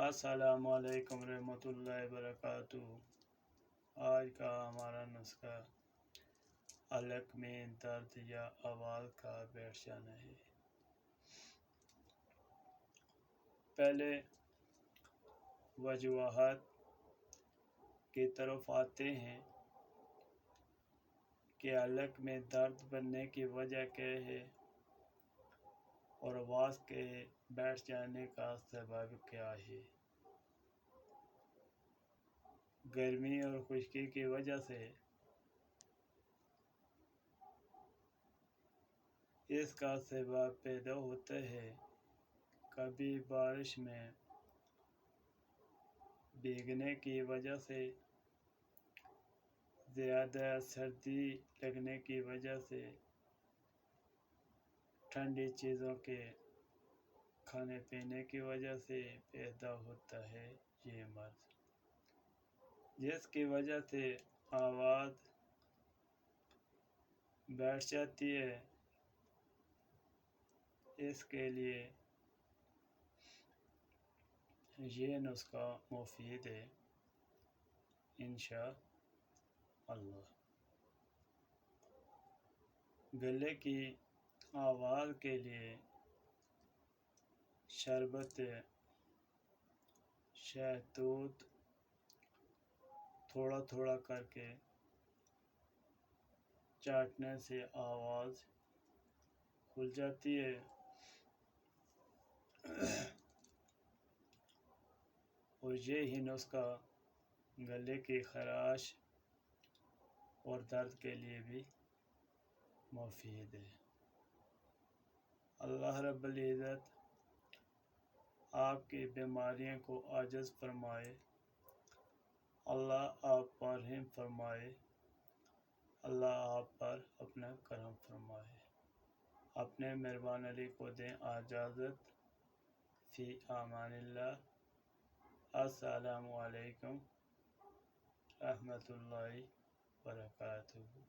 السلام علیکم ورحمۃ اللہ وبرکاتہ۔ آج کا ہمارا نسخہ حلق میں درد یا آواز کا بیٹھ جانا ہے۔ پہلے وجوہات کی طرف آتے ہیں کہ حلق میں درد بننے کی وجہ کیا ہے اور آواز کے بیٹھ جانے کا سبب کیا ہے۔ گرمی اور خشکی کی وجہ سے اس کا سبب پیدا ہوتا ہے۔ کبھی بارش میں بھیگنے کی وجہ سے، زیادہ سردی لگنے کی وجہ سے، ٹھنڈی چیزوں کے کھانے پینے کی وجہ سے پیدا ہوتا ہے یہ مرض، جس کی وجہ سے آواز بیٹھ جاتی ہے۔ اس کے لیے یہ نسخہ مفید ہے انشاءاللہ۔ گلے کی آواز کے لیے شربت شہتوت تھوڑا تھوڑا کر کے چاٹنے سے آواز کھل جاتی ہے۔ اور یہی نسخہ گلے کی خراش اور درد کے لیے بھی مفید ہے۔ اللہ رب العزت آپ کی بیماریوں کو عاجز فرمائے، اللہ آپ پر رحم فرمائے، اللہ آپ پر اپنا کرم فرمائے۔ اپنے مہربان علی کو دیں اجازت، فی امان اللہ۔ السلام علیکم رحمۃ اللہ وبرکاتہ۔